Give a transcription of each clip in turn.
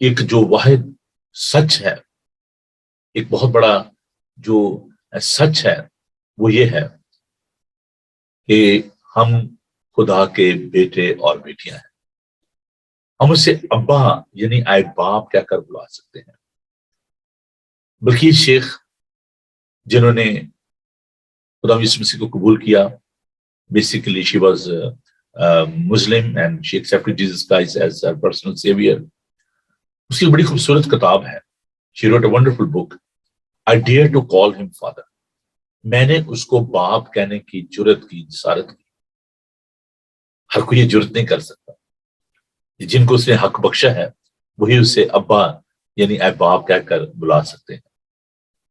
ایک جو واحد سچ ہے، ایک بہت بڑا جو سچ ہے وہ یہ ہے کہ ہم خدا کے بیٹے اور بیٹیاں ہیں. ہم اسے ابا یعنی اے باپ کہہ کر بلا سکتے ہیں. بلکہ شیخ جنہوں نے خدا یسوع مسیح کو قبول کیا، basically she was Muslim and she accepted Jesus Christ as her personal saviour. اس کی بڑی خوبصورت کتاب ہے. She wrote a wonderful book, I dare to call him father. میں نے اس کو باپ کہنے کی جرت کی، جسارت کی. ہر کوئی یہ جرت نہیں کر سکتا. جن کو اس نے حق بخشا ہے وہی اسے ابا یعنی اے باپ کہہ کر بلا سکتے ہیں.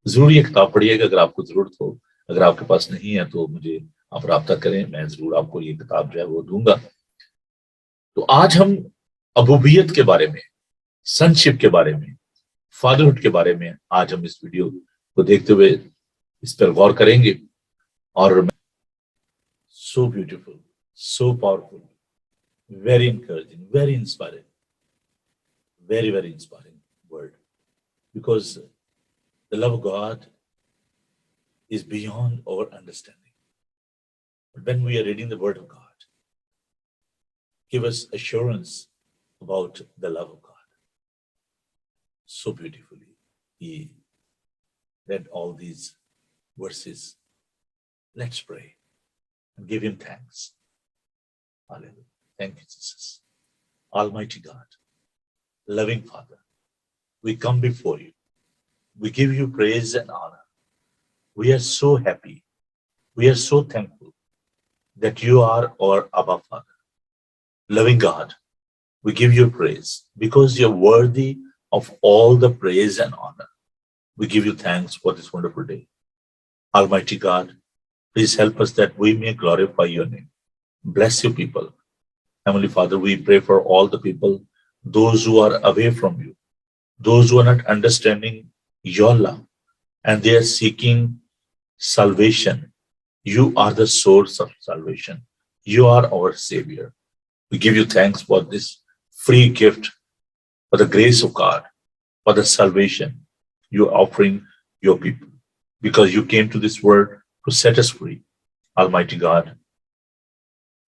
ضرور یہ کتاب پڑھیے گا. اگر آپ کو ضرورت ہو، اگر آپ کے پاس نہیں ہے تو مجھے آپ رابطہ کریں، میں ضرور آپ کو یہ کتاب جو ہے وہ دوں گا. تو آج ہم ابوبیت کے بارے میں، سنشپ کے بارے میں، فادرہڈ کے بارے میں آج ہم اس ویڈیو کو دیکھتے ہوئے اس پر غور کریں گے. اور so beautiful, so powerful, very encouraging, very inspiring, very, very inspiring word. Because the love of God is beyond our understanding. But when we are reading the word of God, give us assurance about the love of God. So beautifully, he read all these verses. Let's pray and give him thanks. Hallelujah. Thank you, Jesus. Almighty God, loving Father, we come before you. We give you praise and honor. We are so happy. We are so thankful that you are our Abba Father. Loving God, we give you praise because you're worthy of all the praise and honor. We give you thanks for this wonderful day. Almighty God, please help us that we may glorify your name. Bless your people. Heavenly Father, we pray for all the people, those who are away from you, those who are not understanding your love, and they are seeking salvation. You are the source of salvation. You are our Savior. We give you thanks for this free gift, for the grace of God, for the salvation you are offering your people, because you came to this world to set us free. Almighty God,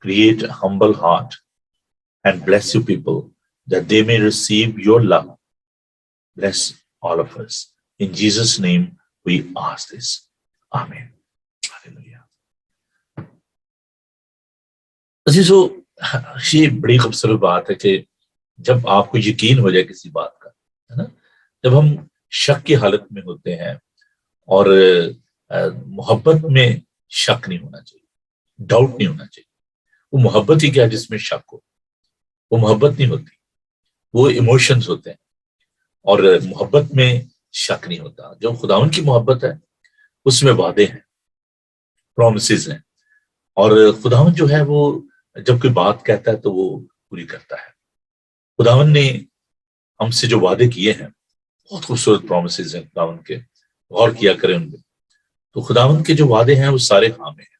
create a humble heart and bless your people that they may receive your love. Bless all of us. In Jesus' name we ask this. Amen. Hallelujah. عزیزو، یہ بڑی خوبصورت بات ہے کہ جب آپ کو یقین ہو جائے کسی بات کا، ہے نا، جب ہم شک کی حالت میں ہوتے ہیں، اور محبت میں شک نہیں ہونا چاہیے، ڈاؤٹ نہیں ہونا چاہیے. وہ محبت ہی کیا جس میں شک ہو؟ وہ محبت نہیں ہوتی، وہ ایموشنز ہوتے ہیں. اور محبت میں شک نہیں ہوتا. جو خداوند کی محبت ہے اس میں وعدے ہیں، پرومسز ہیں. اور خداوند جو ہے وہ جب کوئی بات کہتا ہے تو وہ پوری کرتا ہے. خداوند نے ہم سے جو وعدے کیے ہیں، بہت خوبصورت پرومسز ہیں خداوند کے، غور کیا کریں ان پہ. تو خداوند کے جو وعدے ہیں وہ سارے ہاں میں ہیں.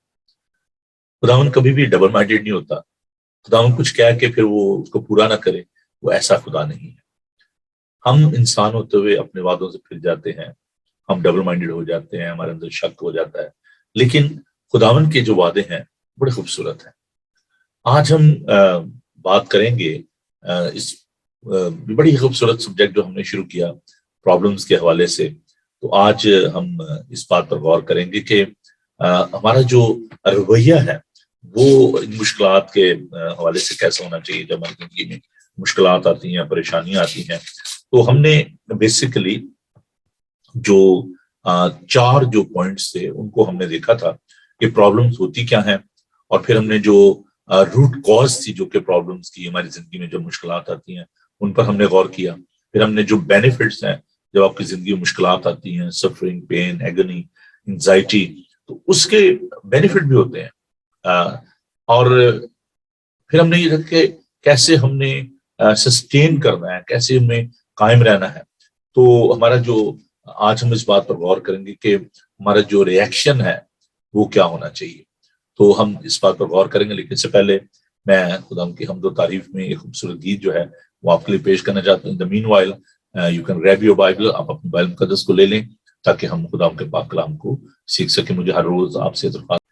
خداوند کبھی بھی ڈبل مائنڈیڈ نہیں ہوتا. خداوند کچھ کہہ کے پھر وہ اس کو پورا نہ کرے، وہ ایسا خدا نہیں ہے. ہم انسان ہوتے ہوئے اپنے وعدوں سے پھر جاتے ہیں، ہم ڈبل مائنڈیڈ ہو جاتے ہیں، ہمارے اندر شک ہو جاتا ہے. لیکن خداوند کے جو وعدے ہیں بڑے خوبصورت ہیں. آج ہم بات کریں گے اس بڑی خوبصورت سبجیکٹ جو ہم نے شروع کیا پرابلمز کے حوالے سے. تو آج ہم اس بات پر غور کریں گے کہ ہمارا جو رویہ ہے وہ مشکلات کے حوالے سے کیسا ہونا چاہیے. جب ہماری زندگی میں مشکلات آتی ہیں، پریشانیاں آتی ہیں، تو ہم نے بیسیکلی جو 4 جو پوائنٹس تھے ان کو ہم نے دیکھا تھا کہ پرابلمز ہوتی کیا ہیں، اور پھر ہم نے جو روٹ کاز تھی جو کہ پرابلمز کی، ہماری زندگی میں جو مشکلات آتی ہیں ان پر ہم نے غور کیا. پھر ہم نے جو بینیفٹس ہیں جب آپ کی زندگی میں مشکلات آتی ہیں، سفرنگ، پین، ایگنی، انزائٹی، تو اس کے بینیفٹ بھی ہوتے ہیں. اور پھر ہم نے یہ دیکھا کہ کیسے ہم نے سسٹین کرنا ہے، کیسے ہمیں قائم رہنا ہے. تو ہمارا جو آج ہم اس بات پر غور کریں گے کہ ہمارا جو ریئیکشن ہے وہ کیا ہونا چاہیے. تو ہم اس بات پر غور کریں گے، لیکن اس سے پہلے میں خدا کی حمد و تعریف میں ایک خوبصورت گیت جو ہے وہ آپ کے لیے پیش کرنا چاہتا ہوں. In the meanwhile you can grab your Bible, آپ اپنے بائبل مقدس کو لے لیں تاکہ ہم خدا کے پاک کلام کو سیکھ سکیں. مجھے ہر روز آپ سے درخواست،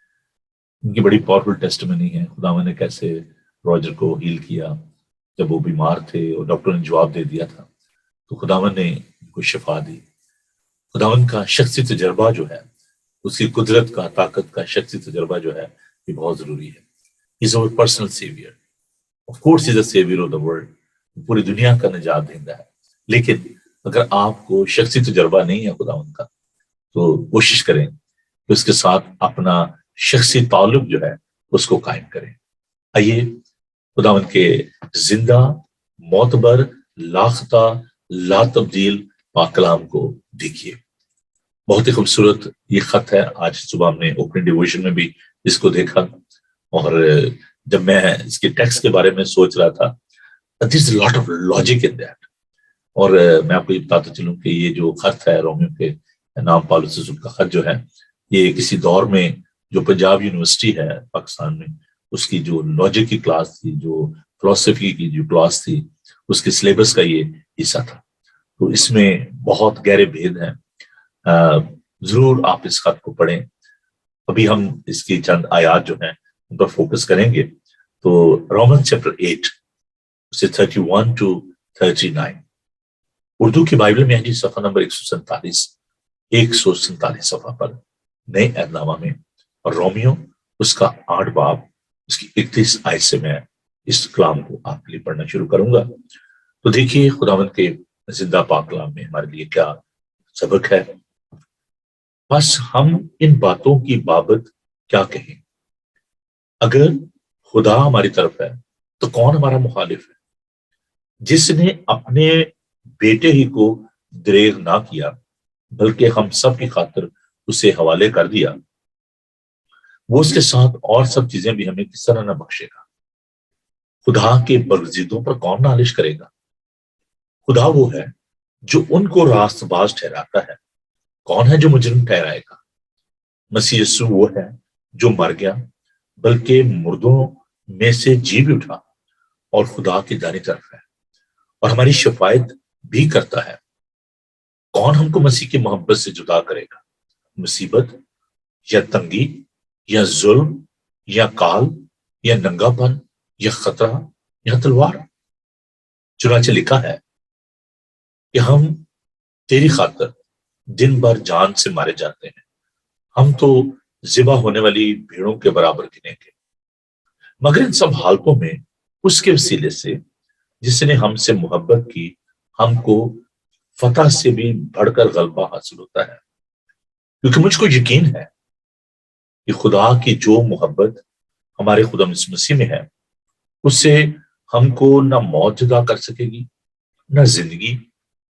ان کی بڑی پاورفل ٹیسٹمنی ہے خدا نے کیسے راجر کو ہیل کیا جب وہ بیمار تھے اور ڈاکٹر نے جواب دے دیا تھا تو خداوند نے ان کو شفا دی. خداوند کا شخصی تجربہ جو ہے، اس کی قدرت کا، طاقت کا شخصی تجربہ جو ہے یہ بہت ضروری ہے. He's our personal savior. Of course he's the savior of the world. پوری دنیا کا نجات دہندہ ہے. لیکن اگر آپ کو شخصی تجربہ نہیں ہے خداوند کا تو کوشش کریں کہ اس کے ساتھ اپنا شخصی تعلق جو ہے اس کو قائم کریں. آئیے خداوند کے زندہ، معتبر، لاختہ، لا تبدیل پاک کلام کو دیکھیے. بہت ہی خوبصورت یہ خط ہے. آج صبح ہم نے اوپننگ ڈیووشن میں بھی اس کو دیکھا، اور جب میں اس کے ٹیکسٹ کے بارے میں سوچ رہا تھا there's a lot of logic in that. اور میں آپ کو یہ بتاتا چلوں کہ یہ جو خط ہے رومیو کے نام پالوس رسول کا خط جو ہے، یہ کسی دور میں جو پنجاب یونیورسٹی ہے پاکستان میں، اس کی جو لاجک کی کلاس تھی، جو فلسفی کی جو کلاس تھی، اس کے سلیبس کا یہ حصہ تھا. تو اس میں بہت گہرے بھید ہیں. ضرور آپ اس خط کو پڑھیں. ابھی ہم اس کی چند آیات جو ہیں ان پر فوکس کریں گے. تو رومن چیپٹر 8 سے 31 to 39 اردو کی بائبل میں ہے جی، صفحہ نمبر 147 صفحہ پر نئے عہد نامہ میں. اور رومیو اس کا 8 باب اس کی 31 آیت سے میں اس کلام کو آپ کے لیے پڑھنا شروع کروں گا. تو دیکھیے خداوند کے زندہ پاک کلام میں ہمارے لیے کیا سبق ہے. بس ہم ان باتوں کی بابت کیا کہیں؟ اگر خدا ہماری طرف ہے تو کون ہمارا مخالف ہے؟ جس نے اپنے بیٹے ہی کو دریغ نہ کیا بلکہ ہم سب کی خاطر اسے حوالے کر دیا، وہ اس کے ساتھ اور سب چیزیں بھی ہمیں کس طرح نہ بخشے گا؟ خدا کے برگزیدوں پر کون نالش کرے گا؟ خدا وہ ہے جو ان کو راست باز ٹھہراتا ہے، کون ہے جو مجرم ٹھہرائے گا؟ مسیح یسوع وہ ہے جو مر گیا بلکہ مردوں میں سے جی بھی اٹھا اور خدا کی دائیں طرف ہے اور ہماری شفاعت بھی کرتا ہے. کون ہم کو مسیح کی محبت سے جدا کرے گا؟ مصیبت یا تنگی یا ظلم یا کال یا ننگا پن یا خطرہ یا تلوار؟ چنانچہ لکھا ہے کہ ہم تیری خاطر دن بھر جان سے مارے جاتے ہیں، ہم تو ذبح ہونے والی بھیڑوں کے برابر گنے گے. مگر ان سب حالتوں میں اس کے وسیلے سے جس نے ہم سے محبت کی، ہم کو فتح سے بھی بڑھ کر غلبہ حاصل ہوتا ہے. کیونکہ مجھ کو یقین ہے کہ خدا کی جو محبت ہمارے خدا مسیح میں ہے، اس سے ہم کو نہ موت جدا کر سکے گی، نہ زندگی،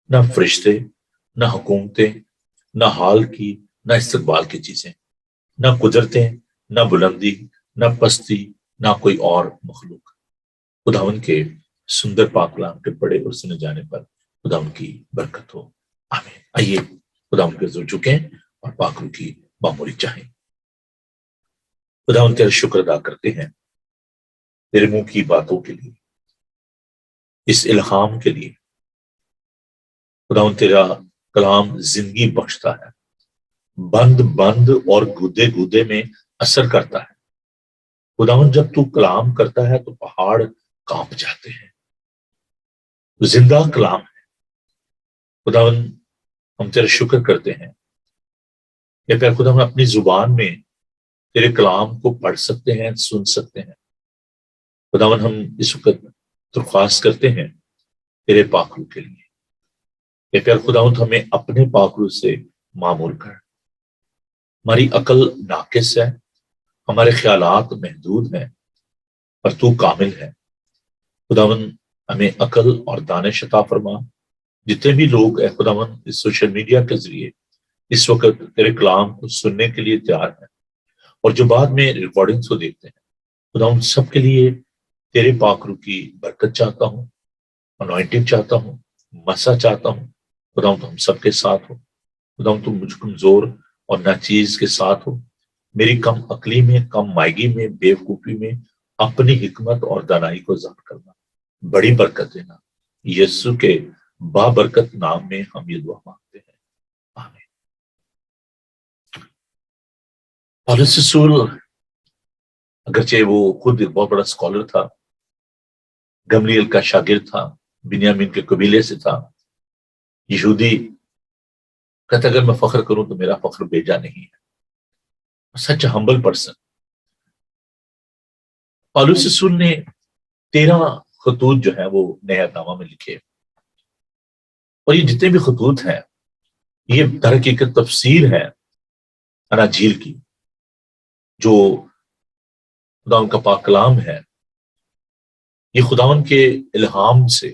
نہ فرشتے، نہ حکومتیں، نہ حال کی نہ استقبال کی چیزیں، نہ قدرتیں، نہ بلندی، نہ پستی، نہ کوئی اور مخلوق. خداوند کے سندر پاک کلام کے پڑھے اور سنے جانے پر خداوند کی برکت ہو. آمین. آئیے خداوند کے حضور جھکیں اور پاک روح کی معمولی چاہیں. خداوند تیرا شکر ادا کرتے ہیں تیرے منہ کی باتوں کے لیے، اس الہام کے لیے. خداوند تیرا کلام زندگی بخشتا ہے، بند اور گودے گودے میں اثر کرتا ہے. خداوند جب تو کلام کرتا ہے تو پہاڑ کانپ جاتے ہیں. زندہ کلام ہے. خداوند ہم تیرا شکر کرتے ہیں کہ پھر خدا ہم اپنی زبان میں تیرے کلام کو پڑھ سکتے ہیں، سن سکتے ہیں. خداوند ہم اس وقت درخواست کرتے ہیں تیرے پاک روح کے لیے کہ پھر خداوند ہمیں اپنے پاک روح سے معمور کر. ہماری عقل ناقص ہے، ہمارے خیالات محدود ہیں، پر تو کامل ہے. خداوند ہمیں عقل اور دانش عطا فرما. جتنے بھی لوگ اے خداوند اس سوشل میڈیا کے ذریعے اس وقت تیرے کلام کو سننے کے لیے تیار ہیں اور جو بعد میں ریکارڈنگز کو دیکھتے ہیں، خداوند سب کے لیے تیرے پاک روح کی برکت چاہتا ہوں، انوائنٹنگ چاہتا ہوں، مسا چاہتا ہوں. خداوند ہم سب کے ساتھ ہو. خداوند تم مجھ کمزور اور ناچیز کے ساتھ ہو. میری کم عقلی میں، کم مائگی میں، بے وقوفی میں اپنی حکمت اور دانائی کو ظاہر کرنا، بڑی برکت دینا۔ یسوع کے بابرکت نام میں ہم یہ دعا مانگتے ہیں، آمین۔ پالس رسول اگرچہ وہ خود ایک بہت بڑا اسکالر تھا، گملیل کا شاگرد تھا، بنیامین کے قبیلے سے تھا، یہودی، کہتا اگر میں فخر کروں تو میرا فخر بیجا نہیں ہے، سچ ہمبل پرسن۔ پالس رسول نے 13 خطوط جو ہے وہ نیا نامہ میں لکھے، اور یہ جتنے بھی خطوط ہیں یہ در حقیقت تفسیر ہے اناجیل کی، جو خداوند کا پاک کلام ہے۔ یہ خداوند کے الہام سے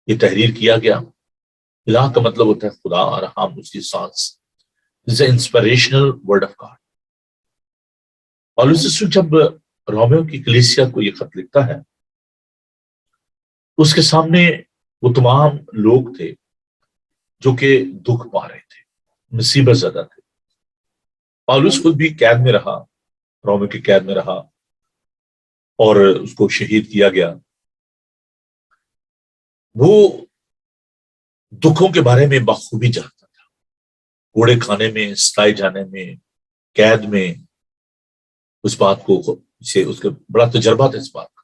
یہ تحریر کیا گیا۔ الہ کا مطلب ہوتا ہے خدا، اور ہم اس کی سانس، انسپریشنل ورڈ آف گاڈ۔ پالس رسول جب رومیو کی کلیسیا کو یہ خط لکھتا ہے، اس کے سامنے وہ تمام لوگ تھے جو کہ دکھ پا رہے تھے، مصیبت زدہ تھے۔ پالس خود بھی قید میں رہا، رومیو کی قید میں رہا، اور اس کو شہید کیا گیا۔ وہ دکھوں کے بارے میں بخوبی جانتا تھا، کوڑے کھانے میں، ستائے جانے میں، قید میں، اس بات کو اس کا بڑا تجربہ تھا اس بات کا۔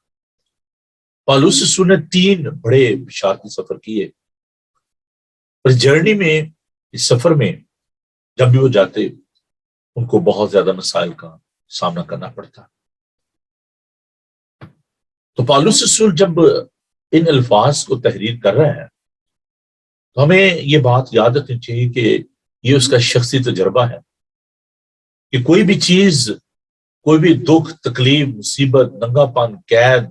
پالس رسول نے 3 بڑے بشارتی سفر کیے، اور جرنی میں، اس سفر میں جب بھی وہ جاتے ان کو بہت زیادہ مسائل کا سامنا کرنا پڑتا۔ تو پالس رسول جب ان الفاظ کو تحریر کر رہے ہیں تو ہمیں یہ بات یاد رکھنی چاہیے کہ یہ اس کا شخصی تجربہ ہے، کہ کوئی بھی چیز، کوئی بھی دکھ، تکلیف، مصیبت، ننگا پن، قید،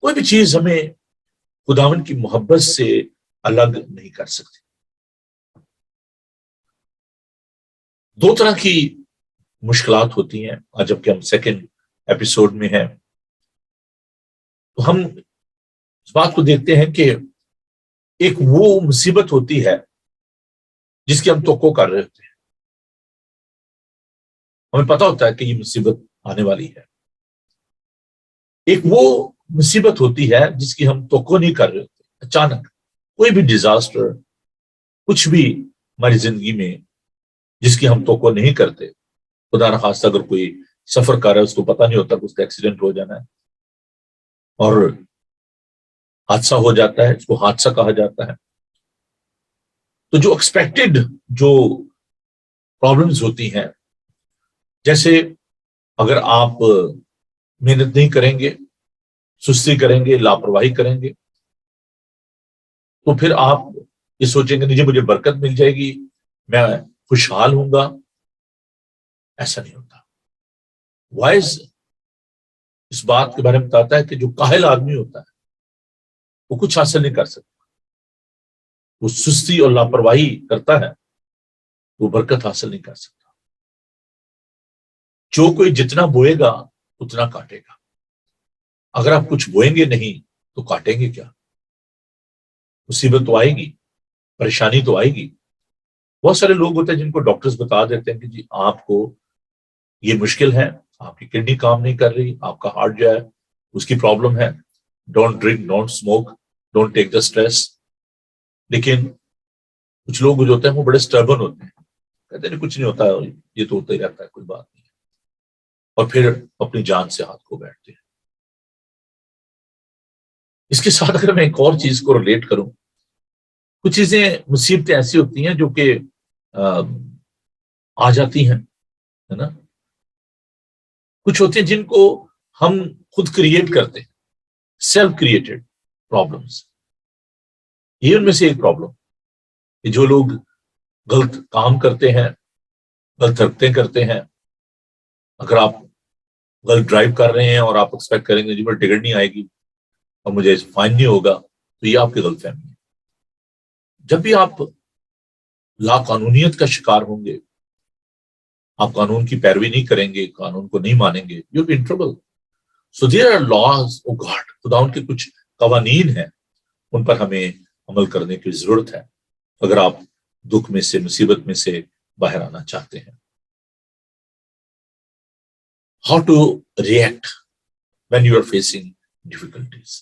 کوئی بھی چیز ہمیں خداوند کی محبت سے الگ نہیں کر سکتی۔ 2 طرح کی مشکلات ہوتی ہیں، آج جبکہ ہم 2nd ایپیسوڈ میں ہیں تو ہم اس بات کو دیکھتے ہیں کہ ایک وہ مصیبت ہوتی ہے جس کی ہم توقع کر رہے ہوتے ہیں، ہمیں پتا ہوتا ہے کہ یہ مصیبت آنے والی ہے۔ ایک وہ مصیبت ہوتی ہے جس کی ہم توقع نہیں کر رہے ہوتے، اچانک کوئی بھی ڈیزاسٹر، کچھ بھی ہماری زندگی میں جس کی ہم توقع نہیں کرتے۔ خدا نخواستہ اگر کوئی سفر کر رہا ہے، اس کو پتا نہیں ہوتا کہ اس کا ایکسیڈنٹ ہو جانا ہے اور حادثہ ہو جاتا ہے، اس کو حادثہ کہا جاتا ہے۔ تو جو ایکسپیکٹڈ جو پرابلمز ہوتی ہیں، جیسے اگر آپ محنت نہیں کریں گے، سستی کریں گے، لاپرواہی کریں گے، تو پھر آپ یہ سوچیں گے مجھے برکت مل جائے گی، میں خوشحال ہوں گا۔ ایسا نہیں ہوتا۔ وائز اس بات کے بارے میں بتاتا ہے کہ جو کاہل آدمی ہوتا ہے وہ کچھ حاصل نہیں کر سکتا، وہ سستی اور لاپرواہی کرتا ہے، وہ برکت حاصل نہیں کر سکتا۔ جو کوئی جتنا بوئے گا اتنا کاٹے گا۔ اگر آپ کچھ بوئیں گے نہیں تو کاٹیں گے کیا؟ مصیبت تو آئے گی، پریشانی تو آئے گی۔ بہت سارے لوگ ہوتے ہیں جن کو ڈاکٹرز بتا دیتے ہیں کہ جی آپ کو یہ مشکل ہے، آپ کی کڈنی کام نہیں کر رہی، آپ کا ہارٹ جو ہے اس کی پرابلم ہے، don't drink, don't smoke, don't take the stress. لیکن کچھ لوگ جو ہوتے ہیں وہ بڑے اسٹربن ہوتے ہیں، کہتے ہیں کچھ نہیں ہوتا، یہ تو ہوتا ہی رہتا ہے، کوئی بات نہیں، اور پھر اپنی جان سے ہاتھ کو بیٹھتے ہیں۔ اس کے ساتھ اگر میں ایک اور چیز کو ریلیٹ کروں، کچھ چیزیں، مصیبتیں ایسی ہوتی ہیں جو کہ آ جاتی ہیں، ہے نا، کچھ ہوتے ہیں جن کو ہم خود کریٹ کرتے ہیں، سیلف کریٹڈ پرابلمس۔ یہ ان میں سے ایک پرابلم کہ جو لوگ غلط کام کرتے ہیں، غلط حرکتیں کرتے ہیں، اگر آپ غلط ڈرائیو کر رہے ہیں اور آپ ایکسپیکٹ کریں گے جی میری ٹکٹ نہیں آئے گی اور مجھے فائن نہیں ہوگا، تو یہ آپ کی غلط فہمی ہے۔ جب بھی آپ لا قانونیت کا شکار ہوں گے، آپ قانون کی پیروی نہیں کریں گے، قانون کو نہیں مانیں گے، you be in trouble. So there are laws of God, خدا ان کے کچھ قوانین ہیں، ان پر ہمیں عمل کرنے کی ضرورت ہے اگر آپ دکھ میں سے، مصیبت میں سے باہر آنا چاہتے ہیں۔ how to react when you are facing difficulties.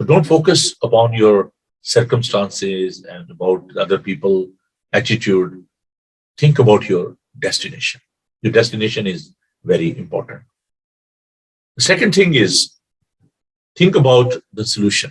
So don't focus upon your circumstances and about other people attitude. Think about your destination. Your destination is very important. The second thing is think about the solution.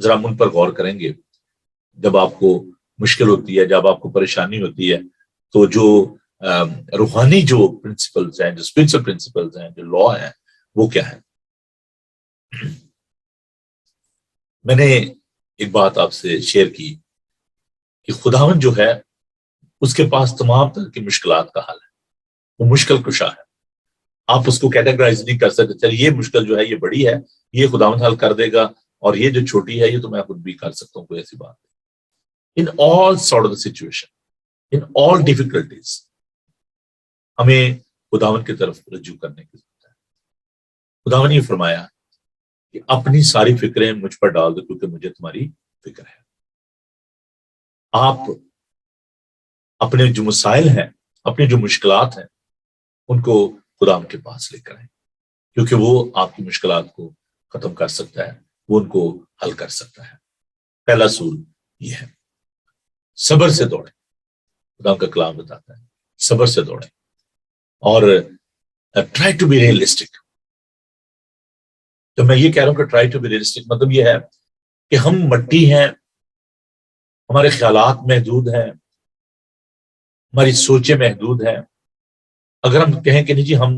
ذرا ہم ان پر غور کریں گے. جب آپ کو مشکل ہوتی ہے، جب آپ کو پریشانی ہوتی ہے، تو جو روحانی جو پرنسپلز ہیں، جو اسپرچل پرنسپلز ہیں، جو لا ہیں، وہ کیا ہے؟ میں نے ایک بات آپ سے شیئر کی کہ خداوند جو ہے اس کے پاس تمام طرح کی مشکلات کا حل ہے. وہ مشکل کشا ہے. آپ اس کو کیٹیگرائز نہیں کر سکتے چلیے یہ مشکل جو ہے یہ بڑی ہے، یہ خداوند حل کر دے گا، اور یہ جو چھوٹی ہے یہ تو میں خود بھی کر سکتا ہوں. کوئی ایسی بات نہیں. In all sort of the situation, in all difficulties, ہمیں خداوند کی طرف رجوع کرنے کی ضرورت ہے. خداوند نے فرمایا کہ اپنی ساری فکریں مجھ پر ڈال دو کیونکہ مجھے تمہاری فکر ہے. آپ اپنے جو مسائل ہیں، اپنی جو مشکلات ہیں، ان کو خداوند کے پاس لے کر آئیں، کیونکہ وہ آپ کی مشکلات کو ختم کر سکتا ہے، وہ ان کو حل کر سکتا ہے. پہلا اصول یہ ہے، صبر سے دوڑیں. خداوند کا کلام بتاتا ہے صبر سے دوڑیں، اور ٹرائی ٹو بی ریئلسٹک. تو میں یہ کہہ رہا ہوں کہ ٹرائی ٹو بی ریئلسٹک مطلب یہ ہے کہ ہم مٹی ہیں، ہمارے خیالات محدود ہیں، ہماری سوچیں محدود ہیں. اگر ہم کہیں کہ نہیں جی ہم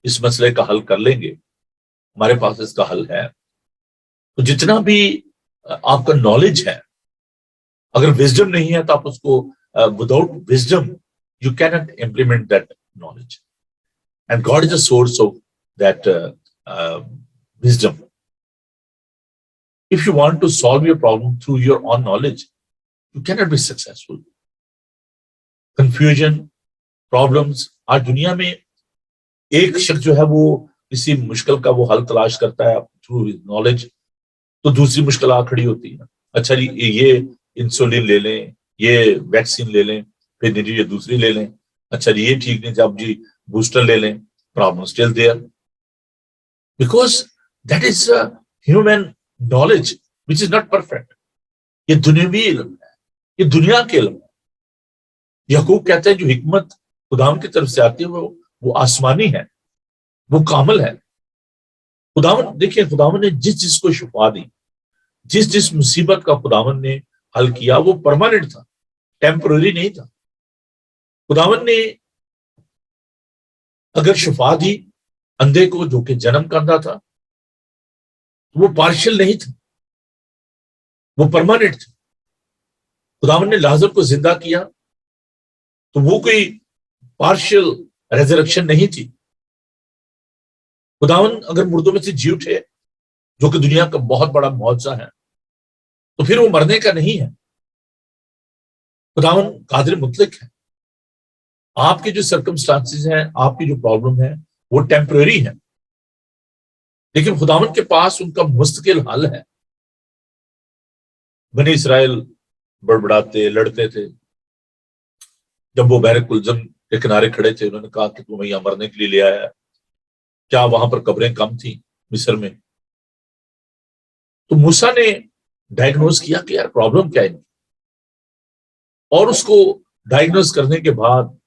اس مسئلے کا حل کر لیں گے، ہمارے پاس اس کا حل ہے، تو جتنا بھی آپ کا نالج ہے، اگر وزڈم نہیں ہے تو آپ اس کو وداؤٹ وزڈم یو کی not implement that knowledge. And God is a source of that wisdom. If you want to solve your problem through your own knowledge, you cannot be successful. Confusion, problems. آج دنیا میں ایک شخص جو ہے وہ کسی مشکل کا وہ حل تلاش کرتا ہے through his knowledge، تو دوسری مشکل آ کھڑی ہوتی ہے. اچھا جی یہ انسولین لے لیں، یہ ویکسین لے لیں، پھر نہیں جی یہ دوسری لے لیں. اچھا جی یہ ٹھیک نہیں، جب جی بوسٹر لے لیں. Problem still there. Because that is a human knowledge which is not perfect. یہ دنیاوی علم ہے، یہ دنیا کے علم ہے. یعقوب کہتے ہیں جو حکمت خداوند کی طرف سے آتی ہے وہ آسمانی ہے، وہ کامل ہے. خداوند دیکھیں، خداوند نے جس کو شفا دی، جس مصیبت کا خداوند نے حل کیا، وہ پرماننٹ تھا، ٹیمپرری نہیں تھا. خداوند نے اگر شفا دی اندھے کو جو کہ جنم کرتا تھا، وہ پارشل نہیں تھا، وہ پرماننٹ تھا. خداوند نے لازر کو زندہ کیا تو وہ کوئی پارشل ریزریکشن نہیں تھی. خداوند اگر مردوں میں سے جی اٹھے، جو کہ دنیا کا بہت بڑا معجزہ ہے، تو پھر وہ مرنے کا نہیں ہے. خداوند قادر مطلق ہے. آپ کے جو سرکمسٹانسز ہیں، آپ کی جو پرابلم ہے، وہ ٹیمپرری ہے، لیکن خداوند کے پاس ان کا مستقل حل ہے. بنی اسرائیل بڑبڑاتے لڑتے تھے. جب وہ بحر کلزم کے کنارے کھڑے تھے، انہوں نے کہا کہ تمہیں یہاں مرنے کے لیے لے آیا ہے. کیا وہاں پر قبریں کم تھیں مصر میں؟ تو موسیٰ نے ڈائگنوز کیا کہ یار پرابلم کیا ہے، اور اس کو ڈائگنوز کرنے کے بعد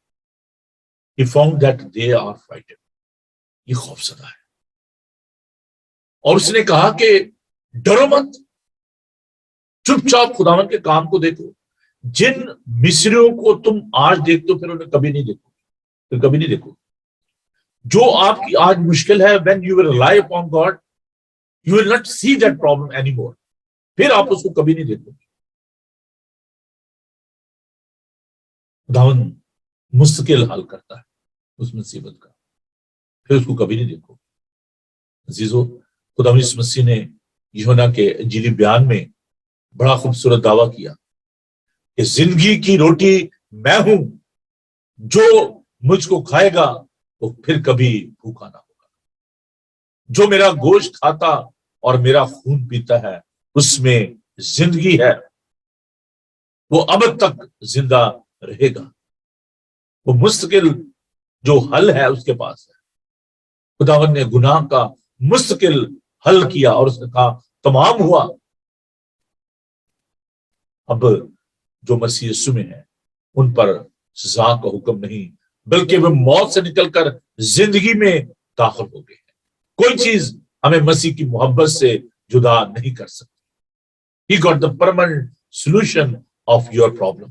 he found that they are frightened. یہ خوف زدہ ہے. اور اس نے کہا کہ ڈرو مت، چپ چاپ خداوند کے کام کو دیکھو. جن مصریوں کو تم آج دیکھتے ہو پھر انہیں کبھی نہیں دیکھو، پھر کبھی نہیں دیکھو. جو آپ کی آج مشکل ہے، when you will rely upon God, you will not see that problem anymore. پھر آپ اس کو کبھی نہیں دیکھو. خداوند مستقل حل کرتا ہے اس مصیبت کا، پھر اس کو کبھی نہیں دیکھو. عزیزو، خداوند یسوع مسیح نے یوحنا کے انجیلی بیان میں بڑا خوبصورت دعویٰ کیا کہ زندگی کی روٹی میں ہوں، جو مجھ کو کھائے گا وہ پھر کبھی بھوکا نہ ہوگا. جو میرا گوشت کھاتا اور میرا خون پیتا ہے اس میں زندگی ہے، وہ ابد تک زندہ رہے گا. وہ مستقل جو حل ہے اس کے پاس ہے. خداوند نے گناہ کا مستقل حل کیا اور اس نے کہا تمام ہوا. اب جو مسیح یسوع میں ہے ان پر سزا کا حکم نہیں، بلکہ وہ موت سے نکل کر زندگی میں داخل ہو گئے ہیں. کوئی چیز ہمیں مسیح کی محبت سے جدا نہیں کر سکتی. He got the permanent solution of your problem.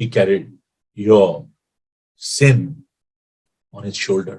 He carried your sin on his shoulder.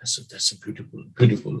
that's a beautiful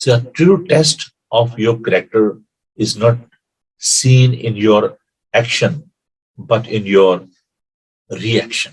The true test of your character is not seen in your action but in your reaction.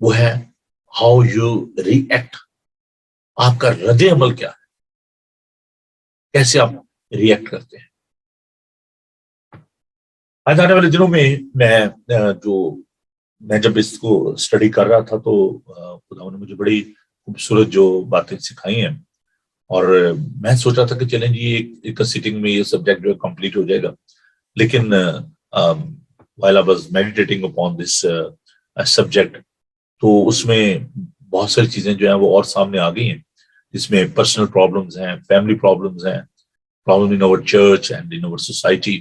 وہ ہے how you re act. آپ کا رد عمل کیا ہے, کیسے آپ ری ایکٹ کرتے ہیں. آج آنے والے دنوں میں میں جب اس کو اسٹڈی کر رہا تھا تو خدا نے مجھے بڑی خوبصورت جو باتیں سکھائی ہیں, اور میں سوچ رہا تھا کہ چلیں جی ایک سیٹنگ میں یہ سبجیکٹ جو ہے کمپلیٹ ہو جائے گا, لیکن while I was meditating upon this subject تو اس میں بہت ساری چیزیں جو ہیں وہ اور سامنے آ گئی ہیں, جس میں پرسنل پرابلمز ہیں, فیملی پرابلمز ہیں, problem in our church and in our society.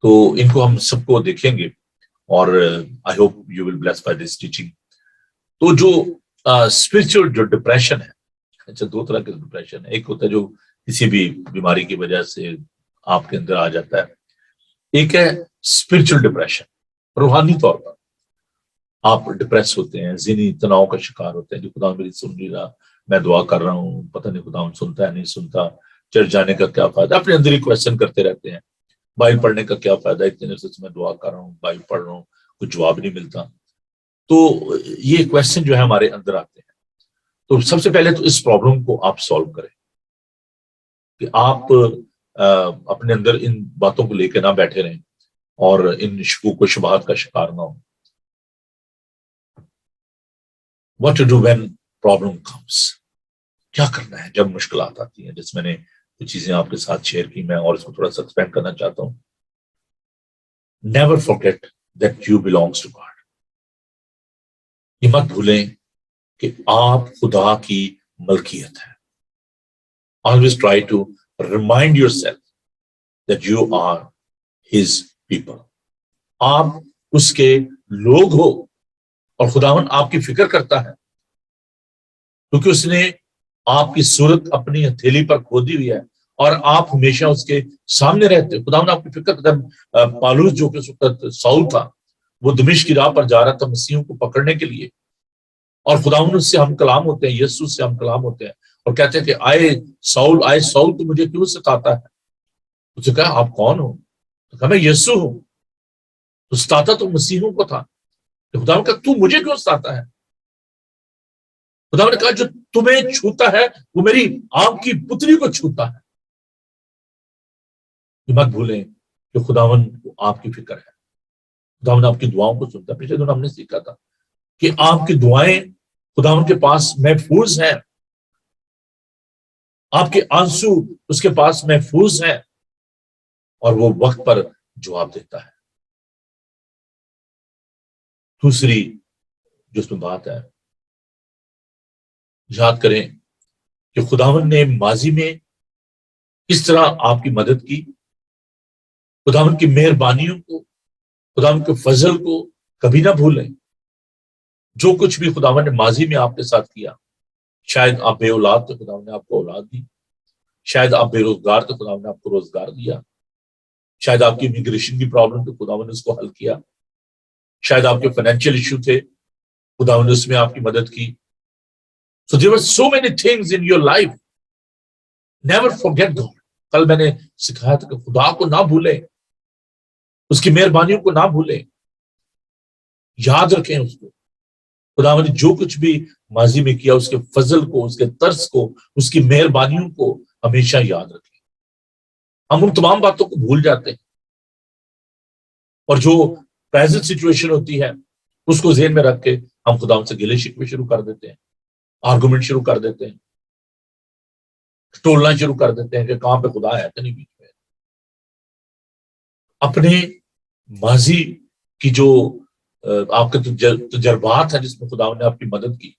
تو ان کو ہم سب کو دیکھیں گے, اور I hope you will bless by this teaching. تو جو اسپرچل جو ڈپریشن ہے, اچھا دو طرح کے ڈپریشن ہے. ایک ہوتا ہے جو کسی بھی بیماری کی وجہ سے آپ کے اندر آ جاتا ہے, ایک ہے اسپرچل ڈپریشن, روحانی طور پر آپ ڈپریس ہوتے ہیں, ذہنی تناؤ کا شکار ہوتے ہیں, جو خدا میری سن نہیں رہا, میں دعا کر رہا ہوں, پتہ نہیں خدا سنتا ہے نہیں سنتا, چرچ جانے کا کیا فائدہ, اپنے اندر ہی کویسچن کرتے رہتے ہیں, بائبل پڑھنے کا کیا فائدہ, اتنے دیر سے میں دعا کر رہا ہوں, بائبل پڑھ رہا ہوں, کچھ جواب نہیں ملتا. تو یہ کویسچن جو ہے ہمارے اندر آتے ہیں. تو سب سے پہلے تو اس پرابلم کو آپ سالو کریں کہ آپ اپنے اندر ان باتوں کو لے کے نہ بیٹھے رہیں اور ان شکوک و شبہات کا شکار نہ ہوں. What to do when problem comes, کیا کرنا ہے جب مشکلات آتی ہیں, جس میں نے کچھ چیزیں آپ کے ساتھ شیئر کی, میں اور اس کو تھوڑا سا ایکسپینڈ کرنا چاہتا ہوں. Never forget that you belongs to God. یہ مت بھولیں کہ آپ خدا کی ملکیت ہے. Always try to remind yourself that you are his people. آپ اس کے لوگ ہو, اور خداوند آپ کی فکر کرتا ہے, کیونکہ اس نے آپ کی صورت اپنی ہتھیلی پر کھودی ہوئی ہے, اور آپ ہمیشہ اس کے سامنے رہتے. خداوند آپ کی فکر کرتا ہے. پالوس جو کہ اس وقت ساؤل تھا, وہ دمشق کی راہ پر جا رہا تھا مسیحوں کو پکڑنے کے لیے, اور خداوند اس سے ہم کلام ہوتے ہیں, یسوع سے ہم کلام ہوتے ہیں, اور کہتے ہیں کہ آئے ساؤل تو مجھے کیوں ستاتا ہے. اس نے کہا آپ کون ہو؟ تو کہا میں یسوع ہوں. تو ستاتا تو مسیحوں کو تھا. خداوند کہا تو مجھے کیوں ستاتا ہے؟ خداوند نے کہا جو تمہیں چھوتا ہے وہ میری آنکھ کی پتلی کو چھوتا ہے. یہ مت بھولیں کہ خداوند کو آپ کی فکر ہے, خداوند آپ کی دعاؤں کو سنتا ہے. پچھلے دن ہم نے سیکھا تھا کہ آپ کی دعائیں خداوند کے پاس محفوظ ہیں, آپ کے آنسو اس کے پاس محفوظ ہیں, اور وہ وقت پر جواب دیتا ہے. دوسری جو اس میں بات ہے, یاد کریں کہ خداوند نے ماضی میں کس طرح آپ کی مدد کی. خداوند کی مہربانیوں کو, خداوند کے فضل کو کبھی نہ بھولیں. جو کچھ بھی خداوند نے ماضی میں آپ کے ساتھ کیا, شاید آپ بے اولاد تھے, خداوند نے آپ کو اولاد دی. شاید آپ بے روزگار تھے, خداوند نے آپ کو روزگار دیا. شاید آپ کی امیگریشن کی پرابلم تھی, خداوند نے اس کو حل کیا. شاید آپ کے فائنینشیل ایشو تھے, خداوند نے اس میں آپ کی مدد کی. So there were so many things in your life. Never forget God. کل میں نے سکھایا تھا کہ خدا کو نہ بھولیں, اس کی مہربانیوں کو نہ بھولیں, یاد رکھیں اس کو. خداوند نے جو کچھ بھی ماضی میں کیا, اس کے فضل کو, اس کے طرز کو, اس کی مہربانیوں کو ہمیشہ یاد رکھیں. ہم ان تمام باتوں کو بھول جاتے ہیں, اور جو پریزنٹ سچویشن ہوتی ہے اس کو ذہن میں رکھ کے ہم خداوند سے گلے شکوے شروع کر دیتے ہیں, آرگومنٹ شروع کر دیتے ہیں, ٹولنا شروع کر دیتے ہیں کہ کہاں پہ خدا ہے کہ نہیں بیچ میں. اپنے ماضی کی جو آپ کے تجربات ہیں جس میں خداوند نے آپ کی مدد کی,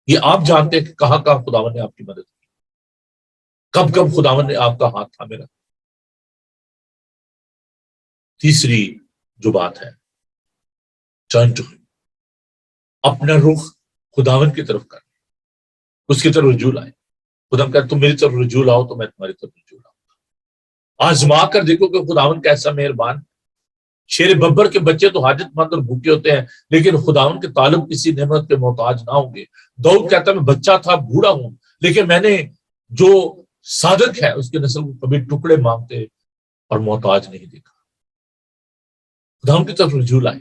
یہ آپ جانتے ہیں کہ کہاں کہاں خداوند نے آپ کی مدد کی, کب کب خداوند نے آپ کا ہاتھ تھامے رکھا. تیسری جو بات ہے, turn to him. اپنا رخ خداوند کی طرف کر, اس کی طرف رجوع لائیں. خداوند کہتا تم میری طرف رجوع لاؤ تو میں تمہاری طرف رجوع لاؤں گا. آزما کر دیکھو کہ خداوند کیسا مہربان. شیر ببر کے بچے تو حاجت مند اور بھوکے ہوتے ہیں, لیکن خداوند کے طالب کسی نعمت کے محتاج نہ ہوں گے. داؤد کہتا ہے میں بچہ تھا, بوڑھا ہوں, لیکن میں نے جو صادق ہے اس کے نسل کو کبھی ٹکڑے مانگتے اور محتاج نہیں دیکھا. خداوند کی طرف رجوع لائیں.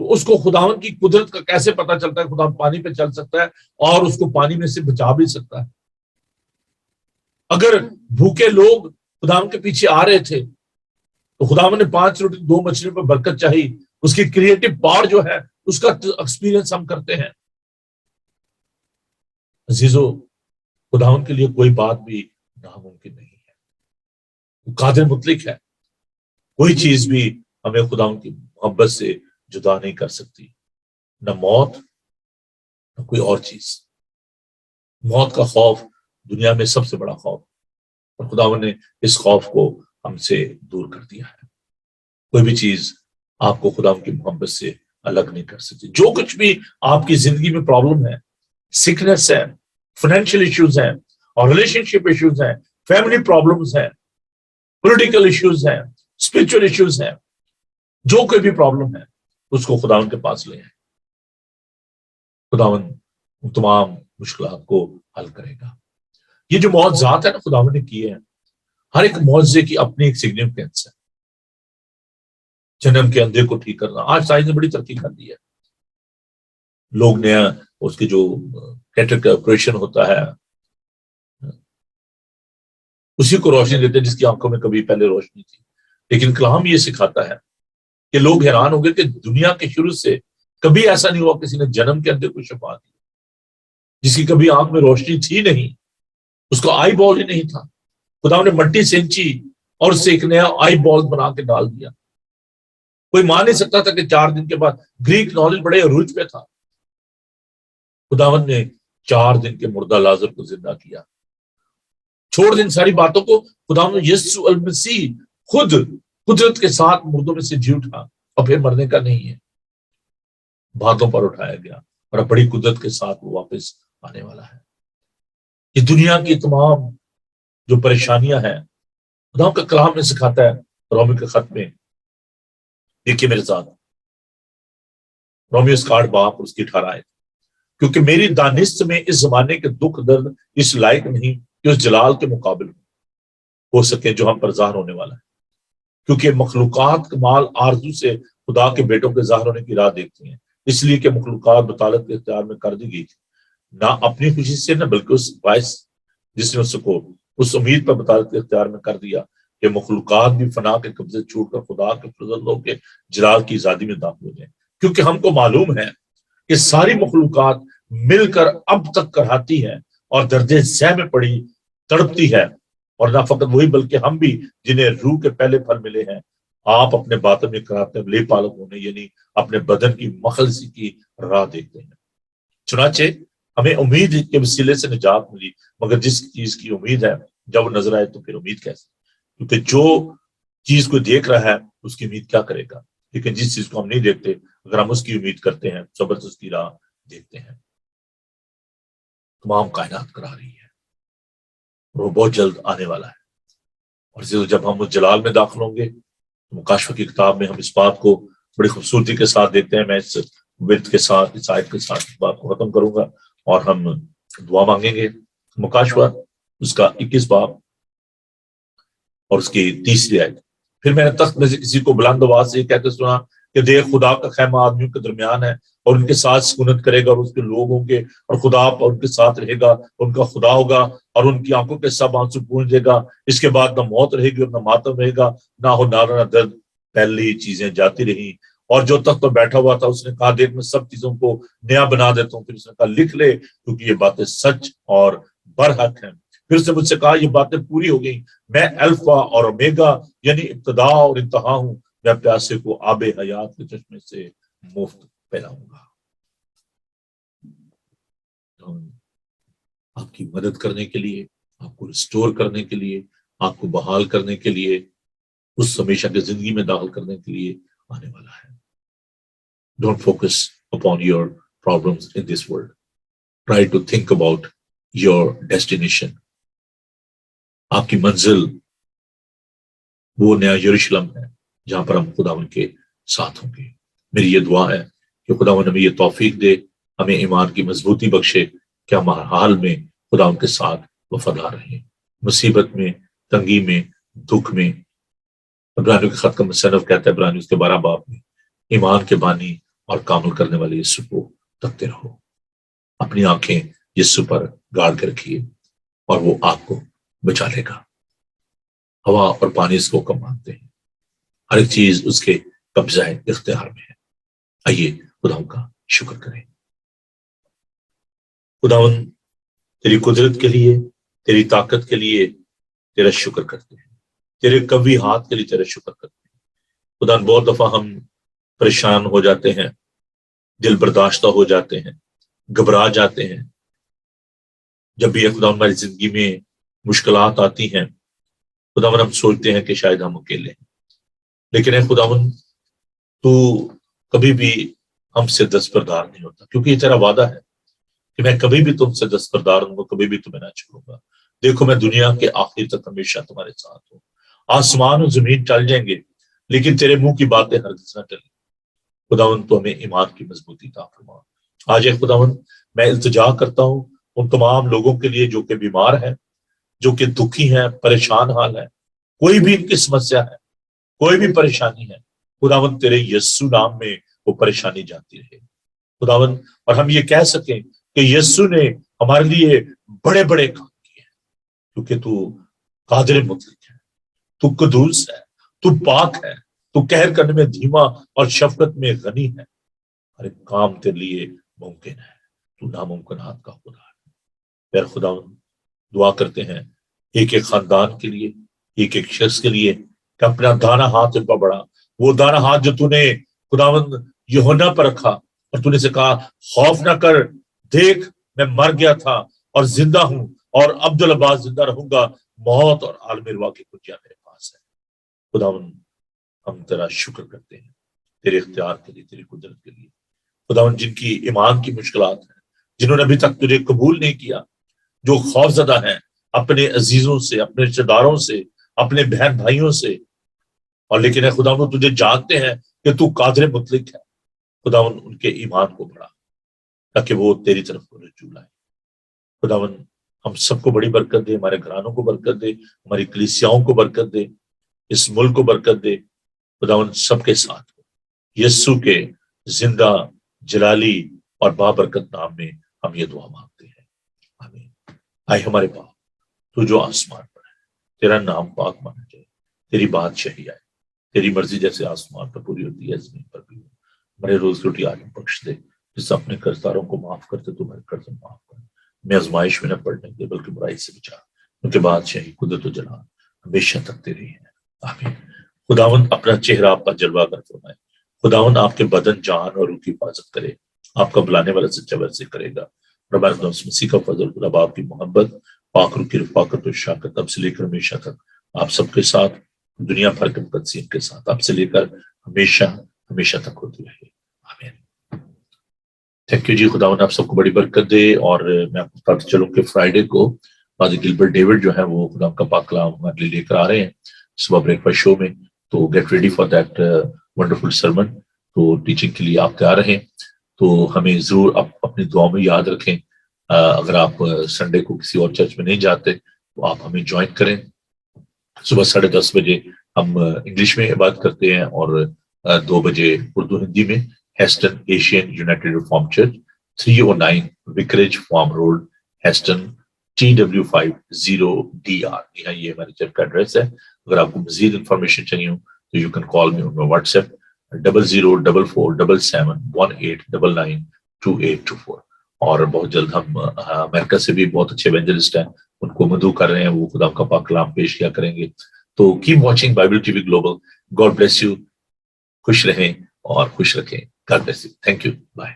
تو اس کو خداوند کی قدرت کا کیسے پتہ چلتا ہے؟ خداوند پانی پہ چل سکتا ہے اور اس کو پانی میں سے بچا بھی سکتا ہے۔ اگر بھوکے لوگ خداوند کے پیچھے آ رہے تھے تو خداوند نے 5 روٹی 2 مچھلیوں پر برکت چاہی، اس کی کریٹو پاور جو ہے اس کا ایکسپیرینس ہم کرتے ہیں۔ عزیزو، خداوند کے لیے کوئی بات بھی ناممکن نہیں ہے، وہ قادر مطلق ہے، کوئی چیز بھی ہمیں خداوند کی محبت سے جدا نہیں کر سکتی، نہ موت نہ کوئی اور چیز۔ موت کا خوف دنیا میں سب سے بڑا خوف، اور خداوند نے اس خوف کو ہم سے دور کر دیا ہے۔ کوئی بھی چیز آپ کو خداوند کی محبت سے الگ نہیں کر سکتی۔ جو کچھ بھی آپ کی زندگی میں پرابلم ہے، سکنس ہے، فائنینشیل ایشوز ہیں، اور ریلیشن شپ ایشوز ہیں، فیملی پرابلمز ہیں، پولیٹیکل ایشوز ہیں، اسپرچل ایشوز ہیں، جو کوئی بھی پرابلم ہے اس کو خداوند کے پاس لے آئیں۔ خداوند ان تمام مشکلات کو حل کرے گا۔ یہ جو معجزات ہے نا خداوند نے کیے ہیں، ہر ایک معجزے کی اپنی ایک سگنیفیکینس ہے۔ جنم کے اندھے کو ٹھیک کرنا، آج سائنس نے بڑی ترقی کر دی ہے، لوگ نیا اس کے جو کیٹریکٹ کا آپریشن ہوتا ہے اسی کو روشنی دیتے ہیں جس کی آنکھوں میں کبھی پہلے روشنی تھی۔ لیکن کلام یہ سکھاتا ہے کہ لوگ حیران ہو گئے کہ دنیا کے شروع سے کبھی ایسا نہیں ہوا کسی نے جنم کے اندر کو شفا دی، جس کی کبھی آنکھ میں روشنی تھی نہیں، اس کو آئی بال ہی نہیں تھا، خدا نے مٹی سینچی اور اس سے ایک نیا آئی بال بنا کے ڈال دیا۔ کوئی مان نہیں سکتا تھا کہ 4 دن کے بعد، گریک نالج بڑے عروج پہ تھا، خداوند نے 4 دن کے مردہ لازر کو زندہ کیا۔ چھوڑ دیں ساری باتوں کو، خداوند یسوع المسیح خود قدرت کے ساتھ مردوں میں سے جی اٹھا، اور پھر مرنے کا نہیں ہے، باتوں پر اٹھایا گیا، اور بڑی قدرت کے ساتھ وہ واپس آنے والا ہے۔ یہ دنیا کی تمام جو پریشانیاں ہیں خداوند کا کلام میں سکھاتا ہے۔ رومیو کے خط میں دیکھیے میرے ساتھ، رومیو 8 باب اور اس کی 18 آیت، کیونکہ میری دانست میں اس زمانے کے دکھ درد اس لائق نہیں کہ اس جلال کے مقابل ہو سکے جو ہم پر ظاہر ہونے والا ہے، کیونکہ مخلوقات کمال آرزو سے خدا کے بیٹوں کے ظاہر ہونے کی راہ دیکھتی ہیں، اس لیے کہ مخلوقات بطالت کے اختیار میں کر دی گئی تھی، نہ اپنی خوشی سے نہ بلکہ اس باعث جس نے اس کو اس امید پر بطالت کے اختیار میں کر دیا کہ مخلوقات بھی فنا کے قبضے چھوٹ کر خدا کے فضلوں کے جلال کی آزادی میں داخل ہو جائیں۔ کیونکہ ہم کو معلوم ہے کہ ساری مخلوقات مل کر اب تک کراہتی ہے اور درد ذہ میں پڑی تڑپتی ہے، اور نہ فقط وہی بلکہ ہم بھی جنہیں روح کے پہلے پھل ملے ہیں، آپ اپنے باطن میں کراہتے لے پالک ہونے یعنی اپنے بدن کی مخلصی کی راہ دیکھتے ہیں۔ چنانچہ ہمیں امید کے وسیلے سے نجات ملی، مگر جس چیز کی امید ہے جب وہ نظر آئے تو پھر امید کیسے؟ کیونکہ جو چیز کو دیکھ رہا ہے اس کی امید کیا کرے گا؟ لیکن جس چیز کو ہم نہیں دیکھتے اگر ہم اس کی امید کرتے ہیں، صبر سے اس کی راہ دیکھتے ہیں۔ تمام کائنات کرا رہی ہے، وہ بہت جلد آنے والا ہے، اور جب ہم اس جلال میں داخل ہوں گے، مکاشفہ کی کتاب میں ہم اس بات کو بڑی خوبصورتی کے ساتھ دیکھتے ہیں۔ میں اس ورد کے ساتھ، اس آیت کے ساتھ اس بات کو ختم کروں گا اور ہم دعا مانگیں گے۔ مکاشفہ اس کا 21 باب اور اس کی 30 آیت، پھر میں نے تخت میں سے کسی کو بلند آواز سے یہ کہتے سنا کہ دیکھ خدا کا خیمہ آدمیوں کے درمیان ہے، اور ان کے ساتھ سکونت کرے گا، اور اس کے لوگ ہوں گے، اور خدا ان کے ساتھ رہے گا، ان کا خدا ہوگا، اور ان کی آنکھوں کے سب آنسو پونچھ دے گا۔ اس کے بعد نہ موت رہے گی اور نہ ماتم رہے گا، نہ ہو نہ درد، پہلی چیزیں جاتی رہی۔ اور جو تخت پر بیٹھا ہوا تھا اس نے کہا دیکھ میں سب چیزوں کو نیا بنا دیتا ہوں۔ پھر اس نے کہا لکھ لے، کیونکہ یہ باتیں سچ اور برحق ہیں۔ پھر اس نے مجھ سے کہا یہ باتیں پوری ہو گئی، میں الفا اور اومیگا یعنی ابتدا اور انتہا ہوں، میں پیاسے کو آب حیات کے چشمے سے مفت پلاؤں گا۔ آپ کی مدد کرنے کے لیے، آپ کو ریسٹور کرنے کے لیے، آپ کو بحال کرنے کے لیے، اس ہمیشہ کی زندگی میں داخل کرنے کے لیے آنے والا ہے۔ Don't focus upon your problems in this world. Try to think about your destination. آپ کی منزل وہ نیا یروشلم ہے جہاں پر ہم خداوند کے ساتھ ہوں گے۔ میری یہ دعا ہے کہ خداوند ہمیں یہ توفیق دے، ہمیں ایمان کی مضبوطی بخشے کہ ہم ہر حال میں خداوند کے ساتھ وفادار رہیں، مصیبت میں، تنگی میں، دکھ میں۔ عبرانیوں کے خط کا مصنف کہتا ہے عبرانیوں اس کے 12 باب میں، ایمان کے بانی اور کامل کرنے والے یسوع کو تکتے رہو. اپنی آنکھیں یسوع پر گاڑ کے رکھیے اور وہ آپ کو بچا لے گا. ہوا اور پانی اس کو کم مانتے ہیں، ہر ایک چیز اس کے قبضہ اختیار میں ہے. آئیے خدا کا شکر کریں. خداوند تیری قدرت کے لیے، تیری طاقت کے لیے تیرا شکر کرتے ہیں، تیرے قوی ہاتھ کے لیے تیرا شکر کرتے ہیں. خداوند بہت دفعہ ہم پریشان ہو جاتے ہیں، دل برداشتہ ہو جاتے ہیں، گھبرا جاتے ہیں. جب بھی خداوند ہماری زندگی میں مشکلات آتی ہیں، خداوند ہم سوچتے ہیں کہ شاید ہم اکیلے ہیں، لیکن اے خداوند تو کبھی بھی ہم سے دستبردار نہیں ہوتا، کیونکہ یہ تیرا وعدہ ہے کہ میں کبھی بھی تم سے دستبردار ہوں گا، کبھی بھی تمہیں نہ چھوڑوں گا. دیکھو میں دنیا کے آخر تک ہمیشہ تمہارے ساتھ ہوں. آسمان اور زمین ٹل جائیں گے لیکن تیرے منہ کی باتیں ہرگز نہ ٹلیں. خداوند تو ہمیں ایمان کی مضبوطی عطا فرما. آج اے خداوند میں التجا کرتا ہوں ان تمام لوگوں کے لیے جو کہ بیمار ہیں، جو کہ دکھی ہیں، پریشان حال ہے، کوئی بھی ان کی سمسیا ہے، کوئی بھی پریشانی ہے، خداوند تیرے یسوع نام میں وہ پریشانی جاتی رہے خداوند. اور ہم یہ کہہ سکیں کہ یسوع نے ہمارے لیے بڑے بڑے کام کیے ہیں، کیونکہ تو قادر مطلق ہے، تو قدوس ہے، تو پاک ہے، تو قہر کرنے میں دھیما اور شفقت میں غنی ہے. ہر ایک کام تیرے لیے ممکن ہے، تو ناممکنات کا خدا ہے. پھر خداوند دعا کرتے ہیں ایک ایک خاندان کے لیے، ایک ایک شخص کے لیے کہ اپنا دانا ہاتھ ان پر بڑھا، وہ دانا ہاتھ جو تو نے خداوند یوحنا پر رکھا اور تو نے سے کہا خوف نہ کر، دیکھ میں مر گیا تھا اور زندہ ہوں اور عبدالعباس زندہ رہوں گا، موت اور عالم روا کی کنجیاں میرے پاس ہے. خداوند ہم تیرا شکر کرتے ہیں تیرے اختیار کے لیے، تیری قدرت کے لیے. خداوند جن کی ایمان کی مشکلات ہیں، جنہوں نے ابھی تک تجھے قبول نہیں کیا، جو خوف زدہ ہیں اپنے عزیزوں سے، اپنے رشتے داروں سے، اپنے بہن بھائیوں سے، اور لیکن اے خداوند تجھے جانتے ہیں کہ تو قادر مطلق ہے. خداوند ان کے ایمان کو بڑھا تاکہ وہ تیری طرف کو رجوع لائیں. خداوند ہم سب کو بڑی برکت دے، ہمارے گھرانوں کو برکت دے، ہماری کلیسیاؤں کو برکت دے، اس ملک کو برکت دے. خداوند سب کے ساتھ ہو. یسوع کے زندہ جلالی اور بابرکت نام میں ہم یہ دعا مانگتے ہیں، آمین. آئے ہمارے باپ تو جو آسمان پر ہے، تیرا نام پاک مانا جائے، تیری بادشاہی آئے، تیری مرضی جیسے آسمان پر پوری ہوتی ہے زمین پر بھی ہو. ہمارے روز کی روٹی آج ہم بخش دے، جس سے اپنے قرضداروں کو معاف کرتے تو ہمارے قرض معاف کر. میں آزمائش میں نہ پڑنے دے بلکہ برائی سے بچا، کیونکہ بادشاہی قدرت و جلال ہمیشہ تک تیری ہے، آمین. خداوند اپنا چہرہ آپ پر جلوہ کر فرمائے. خداوند آپ کے بدن، جان اور روح کی حفاظت کرے. آپ کا بلانے والا سچا ویسے کرے گا. اور ہمارے خدا مسیح کا فضل، خدا باپ کی محبت، پاک روح کی رفاقت و شفقت اب سے لے کر ہمیشہ تک آپ سب کے ساتھ، دنیا بھر کے مقدسین کے ساتھ اب سے لے کر ہمیشہ ہمیشہ تک ہوتی رہے، آمین. تھینک یو جی. خداوند آپ سب کو بڑی برکت دے. اور میں آپ کو بتاتا چلوں کہ فرائیڈے کو قاضی گلبرٹ ڈیوڈ جو ہے وہ خدا کا پاک کلام ہمارے لیے لے کر آ رہے ہیں صبح بریک فاسٹ شو میں. تو get ready for that wonderful sermon. تو ٹیچنگ کے لیے آپ تیار رہیں. تو ہمیں ضرور اپنی دعاؤں میں یاد رکھیں. اگر آپ سنڈے کو کسی اور چرچ میں نہیں جاتے تو آپ ہمیں جوائن کریں. صبح 10:30 بجے ہم انگلش میں بات کرتے ہیں اور 2 بجے اردو ہندی میں. Heston Asian United Reform Church, 309 Vicarage Farm Road, Heston, TW50DR. یہاں یہ ہماری چرچ کا ایڈریس ہے. اگر آپ کو مزید انفارمیشن چاہیے ہو تو you can call me on what's app 00447718992824. اور بہت جلد ہم امریکہ سے بھی بہت اچھے ایونجلسٹ ہیں، ان کو مدعو کر رہے ہیں، وہ خدا کا پاک کلام پیش کیا کریں گے. تو keep watching Bible T V global. God bless you. خوش رہیں اور خوش رکھیں. God bless you. Thank you. Bye.